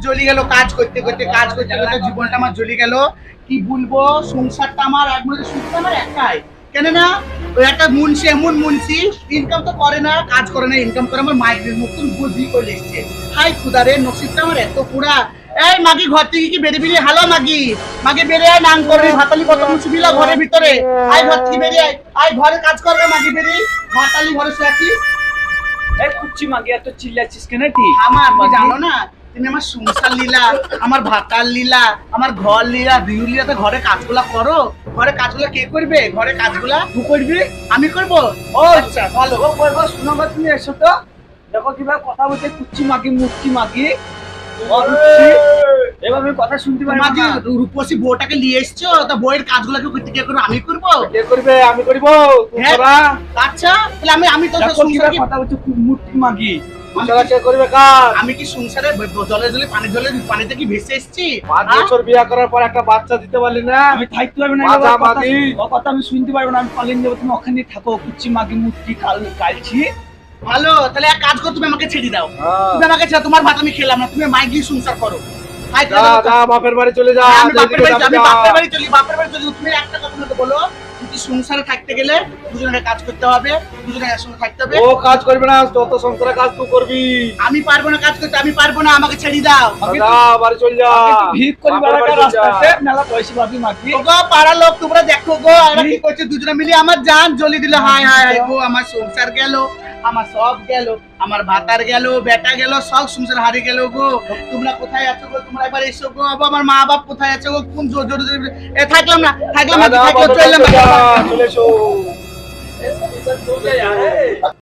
জ্বলি গেল কাজ করতে করতে জীবনটা আমার জ্বলি গেল। কি বলবো, সংসারটা আমার একবারে সুখটা আমার একাই। কেন না, ওই একটা মুন্সি, এমন মুন্সি ইনকাম তো করে না, কাজ করে না, ইনকাম করে আমার মাইগ্রেন নতুন বুদ্ধি করে এসছে। হাই খুদারে, নসিবটা আমার এত পুরা। এই মাগি, ঘর থেকে কি বেরিয়ে বেরিয়ে, হ্যালো মাগি, মাগি বেরিয়ে আয়, নাম করবি ভাতালি কত মুছে দিলা ঘরের ভিতরে। আয় ঘর থেকে বেরিয়ে আয়, আয় ঘরে কাজ করবে মাগি, বেরিয়ে ভাতালি ঘরে শুয়ে আছিস। এই কুচ্চি মাগি এত চিল্লাচ্ছিস কেন তুই? আমার জানো না, তুমি আমার সংসার লীলা, আমার ভাতার লীলা, আমার ঘর লীলা, বিউ লীলাতে ঘরে কাজগুলা করো। ঘরে কাজগুলা কে করবে? ঘরে কাজগুলা তুই করবি? আমি করব। ও আচ্ছা ভালো। ও করবো, শোনো বা তুমি এসো তো। দেখো কিভাবে কথা বলছে, কুচ্চি মাগি মুক্তি মাগি। ও কুচ্চি, এবার আমি কথা শুনতে পারি তোমার যে না। রূপসী বউটাকে নিয়ে এসছো, তা বউয়ের কাজগুলা কে করবে? আমি করব। কে করবে? আমি করব। হ্যাঁ। তোরা আচ্ছা তাহলে আমি তো দেখো সংসারে কিভাবে কি- কথা বলছে, মুক্তি মাগি। তোরা কে করবে কাজ? আমি কি সংসারে জলে পানিতে কি ভেসে এসেছি? 5 বছর বিয়ে করার পর একটা বাচ্চা দিতে পারলি না? আমি থাকতে পারবো না, বাজা এবার কথা- মাগি। ও কথা আমি শুনতে পারবো না, আমি পালিয়ে যাবো। তুমি ওখানে থাকো, কুচ্চি মাগি মুক্তি কালছি। ভালো, তাহলে এক কাজ করো, তুমি আমাকে ছেড়ে দাও। হ্যাঁ। তুমি আমাকে ছেড়ে, তোমার ভাত আমি খেলাম না, তুমি মাইগি সংসার করো। হাই যা যা বাপের বাড়ি চলে যা। আমি বাপের বাড়ি, আমি যা। বাপের বাড়ি চলি, বাপের বাড়ি চলি। তুমি একটা কথা মতো বলো, কিন্তু সংসারে থাকতে গেলে দুজনে কাজ করতে হবে, দুজনে একসঙ্গে থাকতে হবে। ও কাজ করবে না, যত সংসারের কাজ তুই করবি। আমি পারবো না কাজ করতে, আমি পারবো না, আমাকে ছেড়ে দাও। যা বাড়ি চল যা। ভিড় করি বাপের বাড়ি চল যা। রাস্তাতে মেলা পয়সা পাবি মাগি। গো পাড়ার লোক তোমরা দেখো গো, আমরা কি করছে, দুজনে মিলে আমার জান জ্বলি দিল। হায় হায় হায় গো, আমার সংসার গেল, আমার সব গেল, আমার ভাতার গেল, বেটা গেল, সব সংসার হারিয়ে গেল গো। তোমরা কোথায় আছো গো? তোমরা এবার এসো গো। আমার মা বাপ কোথায় আছে গো? কোন জোর জোর এ থাকলাম না, থাকলাম না, যা, থাকলাম, বাপের বাড়ি চললাম চল যা, না। চলে এসো।